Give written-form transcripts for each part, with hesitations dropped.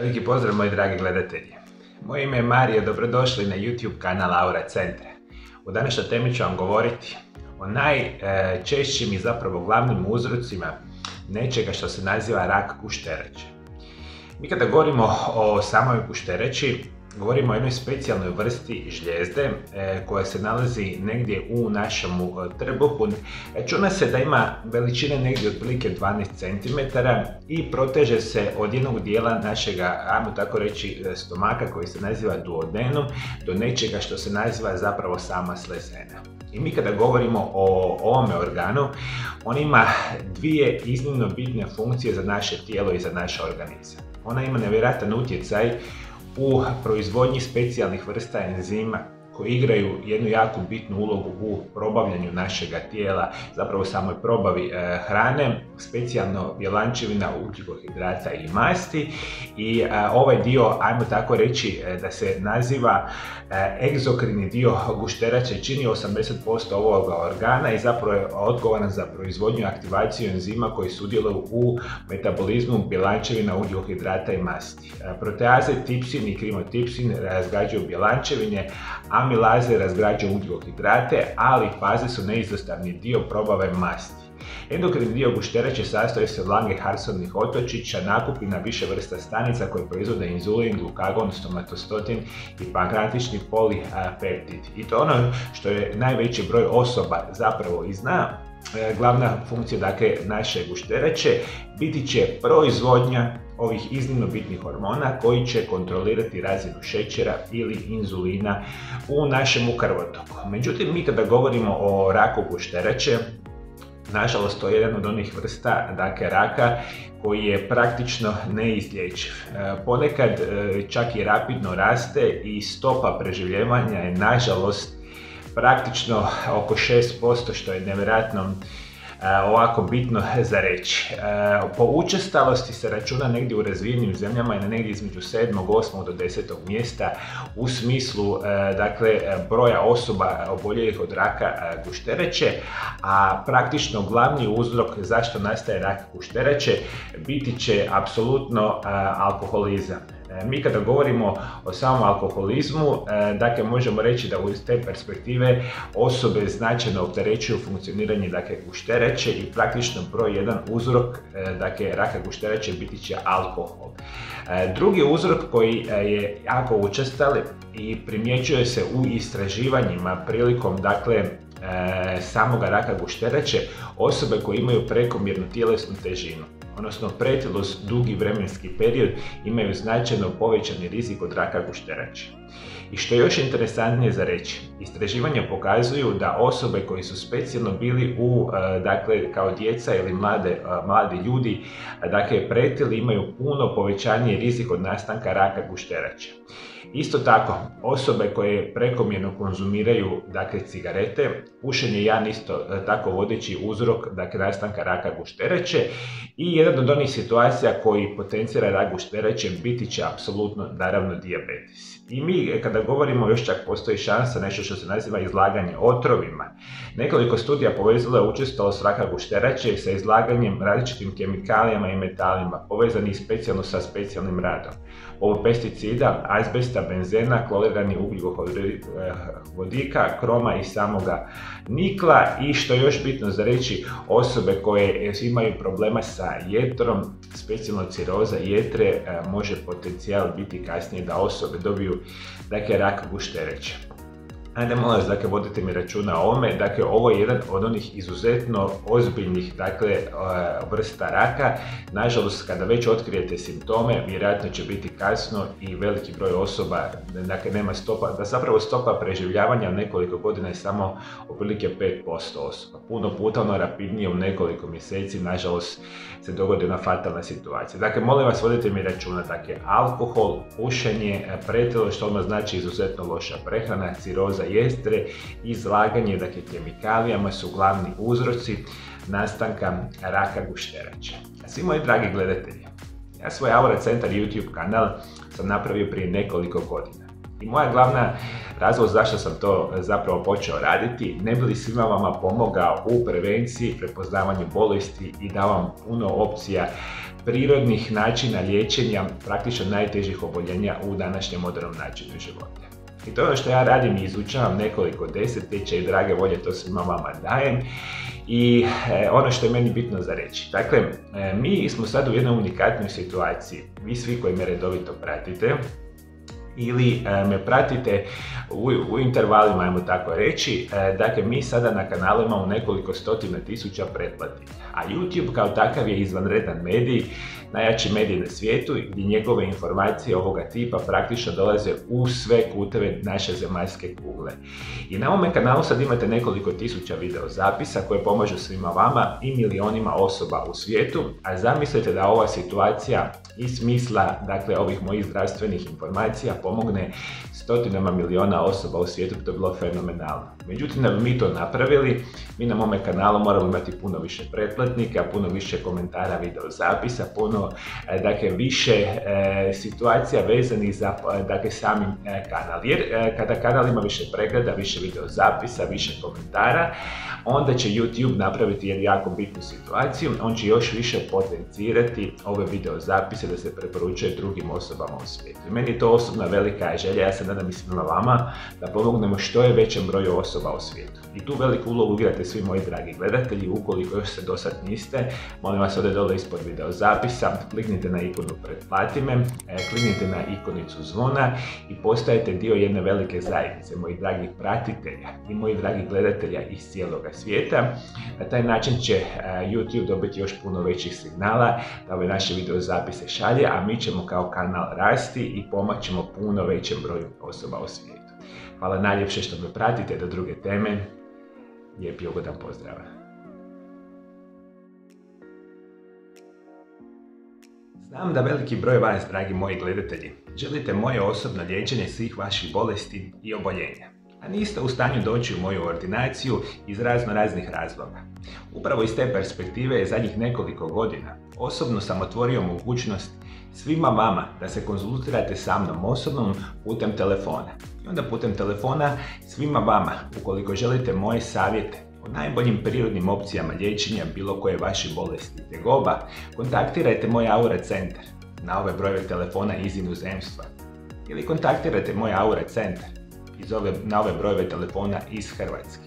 Veliki pozdrav moji dragi gledatelji. Moje ime je Mario, dobrodošli na YouTube kanal Aura Centra. U današnjoj temi ću vam govoriti o najčešćim i zapravo glavnim uzrocima nečega što se naziva rak gušterače. Mi kada govorimo o samoj gušterači, govorimo o jednoj specijalnoj vrsti žlijezde koja se nalazi negdje u našem trbuhu. Računa se da ima veličine negdje otprilike 12 cm i proteže se od jednog dijela našega, ajmo tako reći, stomaka koji se naziva duodenum do nečega što se naziva zapravo sama slezena. I mi kada govorimo o ovome organu, on ima dvije iznimno bitne funkcije za naše tijelo i za naš organizam. Ona ima nevjerojatan utjecaj u proizvodnji specijalnih vrsta enzima koji igraju jednu jako bitnu ulogu u probavljanju našega tijela, zapravo samoj probavi hrane, specijalno bjelančevina, ugljikohidrata i masti. I ovaj dio, ajmo tako reći, da se naziva egzokrini dio gušterače, čini 80% ovoga organa i zapravo je odgovoran za proizvodnju i aktivaciju enzima koji sudjeluju u metabolizmu bjelančevina, ugljikohidrata i masti. Proteaze, tipsin i krimotipsin razgrađuju bjelančevine, amilaze razgrađuju ugljikohidrate, ali faze su neizostavni dio probave masti. Endokrini dio gušterače sastoji se od Langerhansovih otočića, nakupina više vrsta stanica koje proizvode inzulin, glukagon, stomatostatin i pankreatični polipeptid. I to ono što je najveći broj osoba zapravo i zna. Glavna funkcija naše gušterače biti će proizvodnja ovih iznimno bitnih hormona koji će kontrolirati razinu šećera ili inzulina u našem krvotoku. Međutim, mi kada govorimo o raku gušterače, nažalost to je jedan od onih vrsta raka koji je praktično neizlječiv. Ponekad čak i rapidno raste i stopa preživljavanja je nažalost praktično oko 6%, što je nevjerojatno ovako bitno za reći. Po učestalosti se računa negdje u razvijenim zemljama i na negdje između 7., 8. do 10. mjesta u smislu broja osoba oboljelih od raka gušterače, a praktično glavni uzrok zašto nastaje rak gušterače biti će apsolutno alkoholizam. Mi kada govorimo o samom alkoholizmu, možemo reći da iz te perspektive osobe značajno opterećuju funkcioniranje gušterače i praktično broj jedan uzrok raka gušterače biti će alkohol. Drugi uzrok koji je jako učestal i primjećuje se u istraživanjima prilikom samoga raka gušterače, osobe koje imaju prekomjernu tjelesnu težinu, odnosno pretilost dugi vremenski period, imaju značajno povećani rizik od raka gušterače. I što je još interesantnije za reći, istraživanja pokazuju da osobe koji su specijalno bili kao djeca ili mladi ljudi, pretili, imaju puno povećanje rizik od nastanka raka gušterače. Isto tako, osobe koje prekomjerno konzumiraju cigarete, pušenje je jedan isto tako vodeći uzrok nastanka raka gušterače i jedan od onih situacija koji potencira rak gušterače biti će apsolutno naravno dijabetes. I mi kada govorimo, još čak postoji šansa, nešto što se naziva izlaganje otrovima. Nekoliko studija povezalo je učestalost raka gušterače sa izlaganjem različitim kemikalijama i metalima povezanih specijalno sa specijalnim radom. Ovo pesticida, azbesta, benzena, kloriranih ugljikovodika, kroma i samoga nikla i što je još bitno za reći, osobe koje imaju problema sa jetrom, specijalno ciroza jetre, može potencijal biti kasnije da osobe dobiju rak gušterače. Ajde, molim vas, vodite mi računa o ovome. Ovo je jedan od onih izuzetno ozbiljnih vrsta raka. Nažalost, kada već otkrijete simptome, vjerojatno će biti kasno i veliki broj osoba, nema stopa, zapravo stopa preživljavanja nekoliko godina je samo otprilike 5% osoba. Puno puta rapidnije u nekoliko mjeseci, nažalost, se dogodi ona fatalna situacija. Molim vas, vodite mi računa, alkohol, pušenje, pretilost, što ono znači izuzetno loša prehrana, ciroza jetre, izlaganje kemikalijama su glavni uzroci nastanka raka gušterače. Svi moji dragi gledatelji, ja svoj Aura Centar YouTube kanal sam napravio prije nekoliko godina. I moja glavna razlog zašto sam to zapravo počeo raditi, ne bi li svima vama pomogao u prevenciji, prepoznavanju bolesti i da vam puno opcija prirodnih načina liječenja praktično najtežih oboljenja u današnjem modernom načinu života. I to je ono što ja radim i izučavam nekoliko desetljeća i drage volje to svima vama dajem. I ono što je meni bitno za reći. Dakle, mi smo sad u jednoj unikatnoj situaciji. Vi svi koji me redovito pratite ili me pratite u intervalima, ajmo tako reći, dakle mi sada na kanalu imamo nekoliko stotina tisuća pretplatnika, a YouTube kao takav je izvanredan medij, najjači medij na svijetu gdje njegove informacije ovoga tipa praktično dolaze u sve kuteve naše zemaljske kugle. I na ovome kanalu sad imate nekoliko tisuća video zapisa koje pomažu svima vama i milionima osoba u svijetu, a zamislite da ova situacija i smisla, dakle, ovih mojih zdravstvenih informacija pomogne stotinama miliona osoba u svijetu, to je bilo fenomenalno. Međutim, da bi mi to napravili, mi na mome kanalu moramo imati puno više pretplatnika, puno više komentara, video zapisa, puno više situacija vezanih za sami kanal. Jer kada kanal ima više pregleda, više video zapisa, više komentara, onda će YouTube napraviti jednu jako bitnu situaciju, on će još više potencirati ove video zapise da se preporučuje drugim osobama u svijetu. I meni je to osobna velika želja, ja se nadam i svima vama da pomognemo što je većem broju osoba u svijetu. I tu veliku ulogu igrate svi moji dragi gledatelji, ukoliko još se do sad niste, molim vas ovdje dole ispod video zapisa, kliknite na ikonu pretplati me, kliknite na ikonicu zvona i postajete dio jedne velike zajednice mojih dragih pratitelja i mojih dragih gledatelja iz cijeloga svijeta. Na taj način će YouTube dobiti još puno većih signala da ove naše video zapise šalje, a mi ćemo kao kanal rasti i pomoćemo puno većem broju osoba u svijetu. Hvala najljepše što me pratite do druge teme. Lijep i ugodan pozdrav. Znam da veliki broj vas, dragi moji gledatelji, želite moje osobno liječenje svih vaših bolesti i oboljenja, a niste u stanju doći u moju ordinaciju iz raznih razloga. Upravo iz te perspektive je zadnjih nekoliko godina osobno sam otvorio mogućnost svima vama da se konzultirate sa mnom osobno putem telefona. I onda putem telefona svima vama, ukoliko želite moje savjete o najboljim prirodnim opcijama liječenja bilo koje vaše bolesti i tegoba, kontaktirajte moj Aura centar na ove brojeve telefona iz inozemstva ili kontaktirajte moj Aura centar na ove brojeve telefona iz Hrvatske.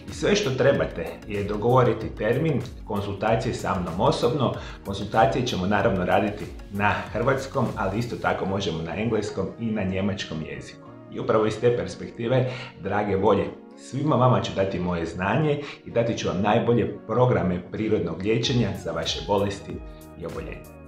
I sve što trebate je dogovoriti termin konzultacije sa mnom osobno. Konzultacije ćemo naravno raditi na hrvatskom, ali isto tako možemo na engleskom i na njemačkom jeziku. I upravo iz te perspektive, drage volje, svima vama ću dati moje znanje i dati ću vam najbolje programe prirodnog liječenja za vaše bolesti i oboljenja.